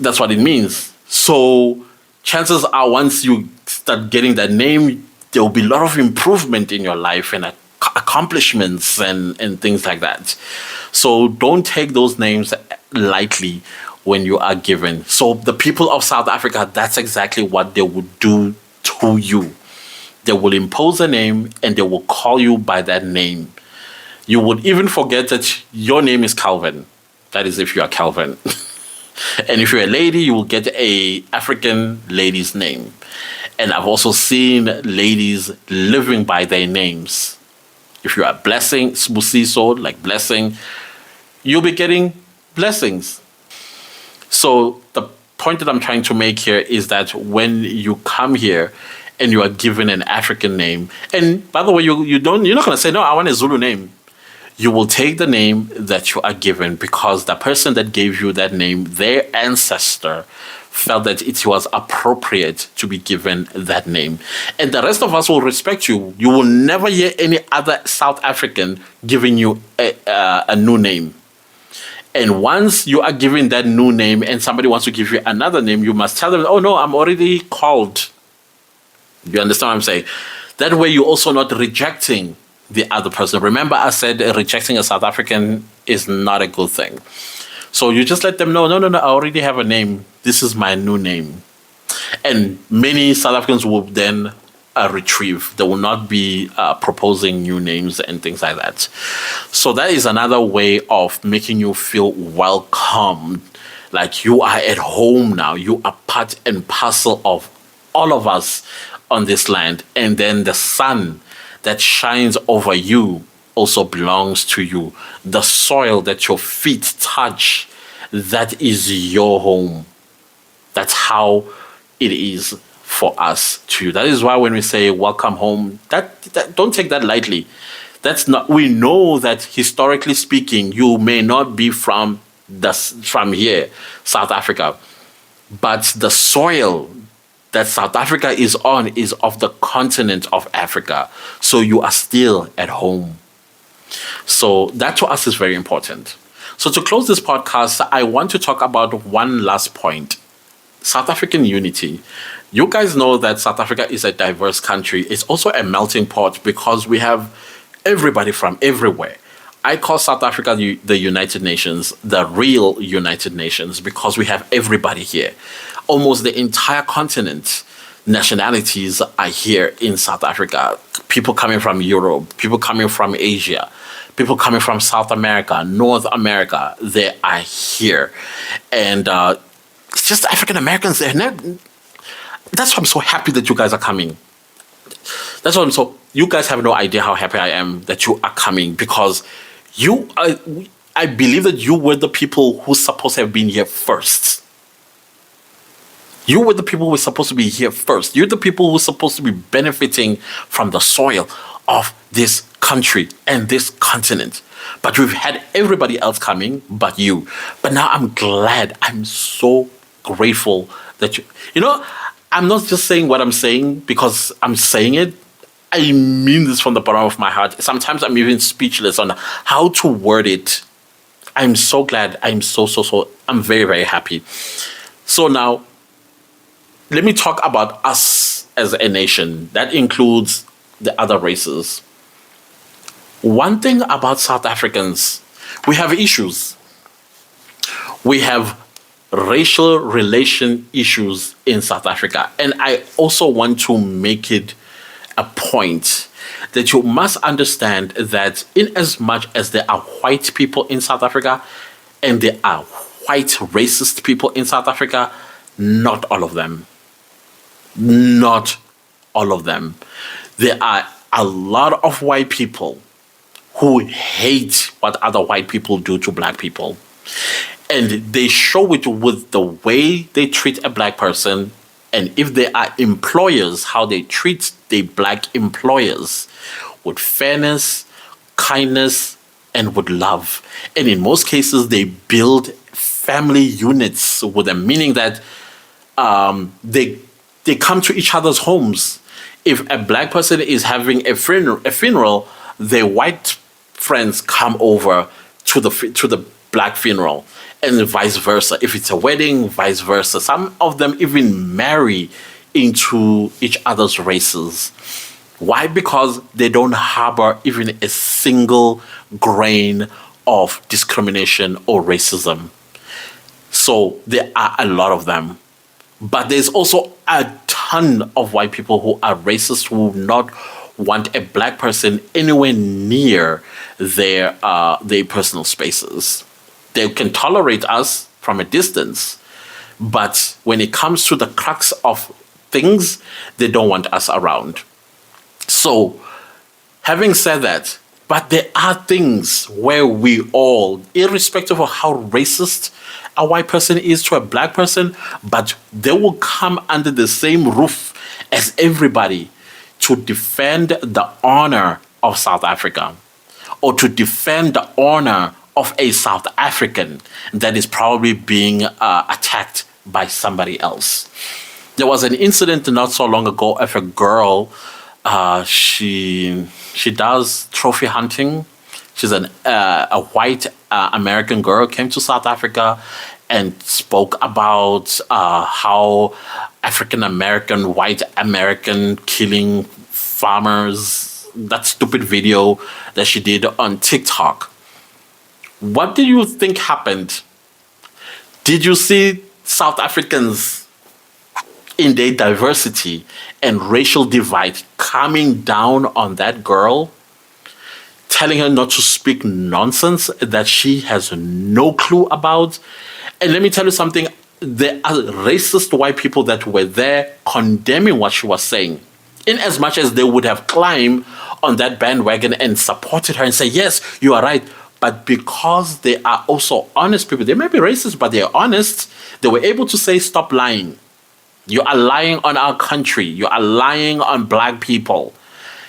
A: That's what it means. So chances are once you start getting that name, there will be a lot of improvement in your life and accomplishments and things like that. So don't take those names lightly when you are given. So the people of South Africa, that's exactly what they would do to you. They will impose a name and they will call you by that name. You would even forget that your name is Calvin. That is if you are Calvin. And if you're a lady, you will get a African lady's name. And I've also seen ladies living by their names. If you are Blessing, Sbusiso, like blessing, you'll be getting blessings. So the point that I'm trying to make here is that when you come here and you are given an African name, and by the way, you're not going to say, no, I want a Zulu name. You will take the name that you are given because the person that gave you that name, their ancestor, felt that it was appropriate to be given that name. And the rest of us will respect you. You will never hear any other South African giving you a new name. And once you are given that new name and somebody wants to give you another name, you must tell them, oh, no, I'm already called. You understand what I'm saying? That way you're also not rejecting the other person. Remember, I said rejecting a South African is not a good thing. So you just let them know, no, no, no, I already have a name. This is my new name. And many South Africans will then retrieve. They will not be proposing new names and things like that. So that is another way of making you feel welcomed. Like you are at home now. You are part and parcel of all of us on this land. And then the sun that shines over you also belongs to you. The soil that your feet touch, that is your home. That's how it is for us too. That is why when we say welcome home, that don't take that lightly. That's not. We know that historically speaking, you may not be from here, South Africa, but the soil that South Africa is on is of the continent of Africa. So you are still at home. So that to us is very important. So to close this podcast, I want to talk about one last point. South African unity. You guys know that South Africa is a diverse country. It's also a melting pot because we have everybody from everywhere. I call South Africa the United Nations, the real United Nations, because we have everybody here. Almost the entire continent, nationalities are here in South Africa. People coming from Europe, people coming from Asia, people coming from South America, North America, they are here. And it's just African Americans there. That's why I'm so happy that you guys are coming. That's why you guys have no idea how happy I am that you are coming, because I believe that you were the people who supposed to have been here first. You were the people who were supposed to be here first. You're the people who were supposed to be benefiting from the soil of this country and this continent. But we've had everybody else coming but you. But now I'm glad. I'm so grateful that I'm not just saying what I'm saying because I'm saying it. I mean this from the bottom of my heart. Sometimes I'm even speechless on how to word it. I'm so glad. I'm so. I'm very, very happy. So now, let me talk about us as a nation. That includes the other races. One thing about South Africans, we have issues. We have racial relation issues in South Africa. And I also want to make it a point that you must understand that in as much as there are white people in South Africa and there are white racist people in South Africa, not all of them. Not all of them. There are a lot of white people who hate what other white people do to black people. And they show it with the way they treat a black person. And if they are employers, how they treat the black employers with fairness, kindness, and with love. And in most cases, they build family units with them, meaning that they come to each other's homes. If a black person is having a funeral, their white friends come over to the black funeral, and vice versa. If it's a wedding, vice versa. Some of them even marry into each other's races. Why? Because they don't harbor even a single grain of discrimination or racism. So there are a lot of them. But there's also a ton of white people who are racist, who do not want a black person anywhere near their personal spaces. They can tolerate us from a distance, but when it comes to the crux of things, they don't want us around. So, having said that, but there are things where we all, irrespective of how racist a white person is to a black person, but they will come under the same roof as everybody to defend the honor of South Africa, or to defend the honor of a South African that is probably being attacked by somebody else. There was an incident not so long ago of a girl. She does trophy hunting. She's a white American girl, came to South Africa and spoke about how African American, white American killing farmers, that stupid video that she did on TikTok. What do you think happened? Did you see South Africans in their diversity and racial divide coming down on that girl, telling her not to speak nonsense that she has no clue about? And let me tell you something, there are racist white people that were there condemning what she was saying, in as much as they would have climbed on that bandwagon and supported her and say, yes, you are right. But because they are also honest people, they may be racist, but they are honest, they were able to say, stop lying. You are lying on our country. You are lying on black people.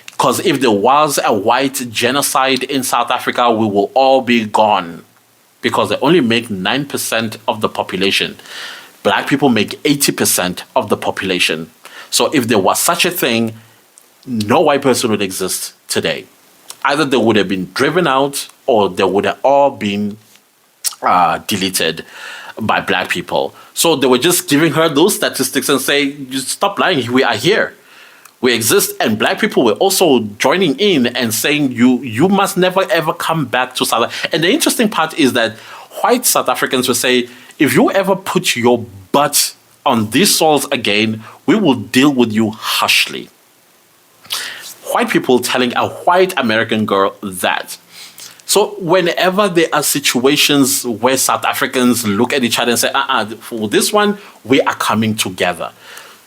A: Because if there was a white genocide in South Africa, we will all be gone. Because they only make 9% of the population. Black people make 80% of the population. So if there was such a thing, no white person would exist today. Either they would have been driven out or they would have all been deleted by black people. So they were just giving her those statistics and say, just stop lying, we are here. We exist. And black people were also joining in and saying, you must never ever come back to South Africa. And the interesting part is that white South Africans will say, if you ever put your butt on these soils again, we will deal with you harshly. White people telling a white American girl that. So whenever there are situations where South Africans look at each other and say, for this one, we are coming together.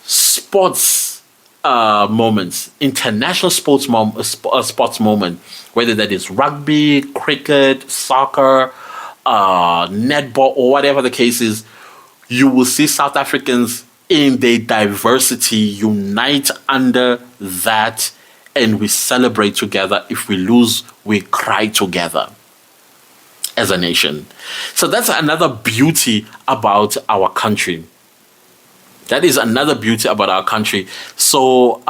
A: Sports moments, international sports moment, whether that is rugby, cricket, soccer, netball, or whatever the case is, you will see South Africans in their diversity unite under that, and we celebrate together. If we lose, we cry together as a nation. So that's another beauty about our country. That is another beauty about our country. So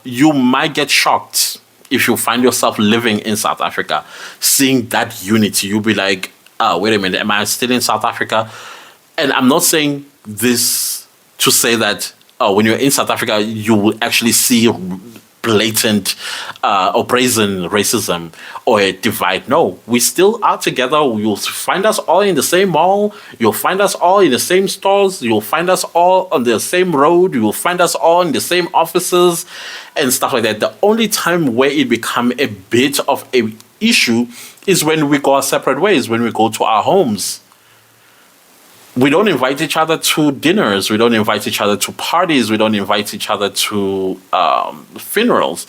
A: you might get shocked if you find yourself living in South Africa, seeing that unity. You'll be like, wait a minute, am I still in South Africa? And I'm not saying this to say that when you're in South Africa, you will actually see blatant or brazen racism or a divide. No, we still are together. You'll find us all in the same mall. You'll find us all in the same stores. You'll find us all on the same road. You'll find us all in the same offices and stuff like that. The only time where it become a bit of a issue is when we go our separate ways, when we go to our homes. We don't invite each other to dinners. We don't invite each other to parties. We don't invite each other to funerals.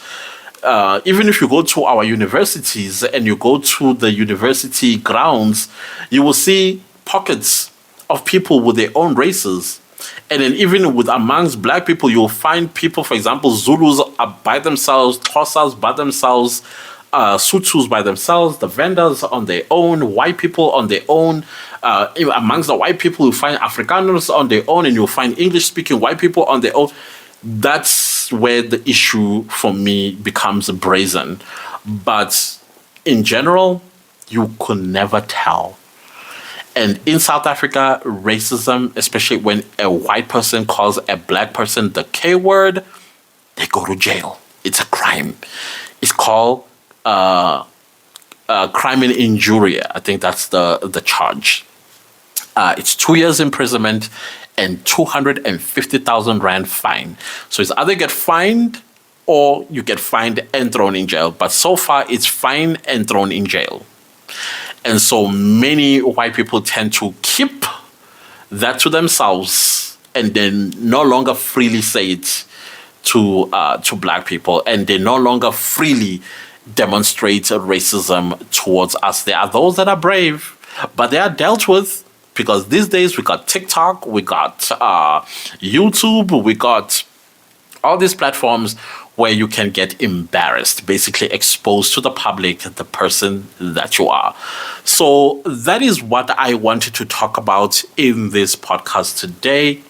A: Even if you go to our universities and you go to the university grounds, you will see pockets of people with their own races. And then even with amongst black people, you'll find people, for example, Zulus are by themselves, Xhosas by themselves, Sutus by themselves, the vendors on their own, white people on their own. Amongst the white people, you find Afrikaners on their own, and you'll find English-speaking white people on their own. That's where the issue for me becomes brazen. But in general, you could never tell. And in South Africa, racism, especially when a white person calls a black person the K word, they go to jail. It's a crime. It's called crime in injuria. I think that's the charge. It's 2 years imprisonment and 250,000 rand fine. So it's either get fined or you get fined and thrown in jail. But so far, it's fine and thrown in jail. And so many white people tend to keep that to themselves and then no longer freely say it to black people, and they no longer freely demonstrate racism towards us. There are those that are brave, but they are dealt with, because these days we got TikTok, we got YouTube, we got all these platforms where you can get embarrassed, basically exposed to the public, the person that you are. So that is what I wanted to talk about in this podcast today.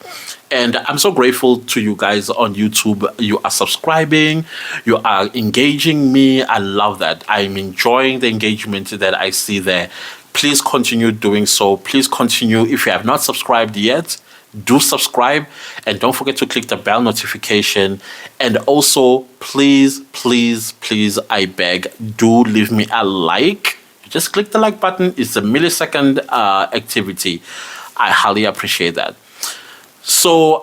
A: And I'm so grateful to you guys on YouTube. You are subscribing, you are engaging me. I love that. I'm enjoying the engagement that I see there. Please continue doing so. Please continue. If you have not subscribed yet, do subscribe, and don't forget to click the bell notification. And also, please, please, please, I beg, do leave me a like. Just click the like button. It's a millisecond activity. I highly appreciate that. So,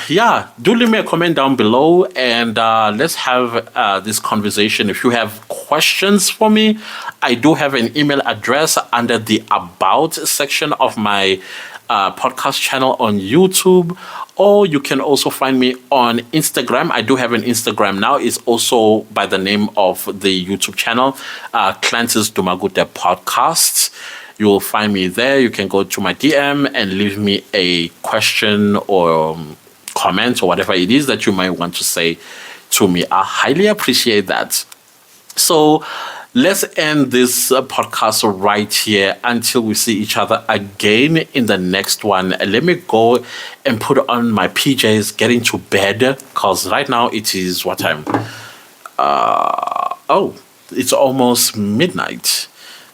A: yeah, do leave me a comment down below, and let's have this conversation. If you have questions for me, I do have an email address under the About section of my podcast channel on YouTube, or you can also find me on Instagram. I do have an Instagram now. It's also by the name of the YouTube channel, Clancy's Dumagute Podcast. You will find me there. You can go to my DM and leave me a question or comment or whatever it is that you might want to say to me. I highly appreciate that. So let's end this podcast right here until we see each other again in the next one. Let me go and put on my PJs, get into bed, because right now it is what time? It's almost midnight.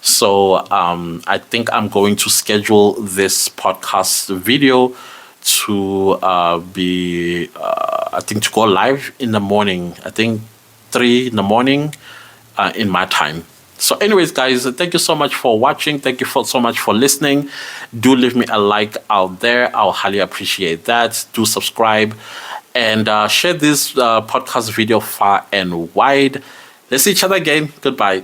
A: So I think I'm going to schedule this podcast video to to go live in the morning. I think 3 in the morning in my time. So anyways, guys, thank you so much for watching. Thank you so much for listening. Do leave me a like out there. I'll highly appreciate that. Do subscribe and share this podcast video far and wide. Let's see each other again. Goodbye.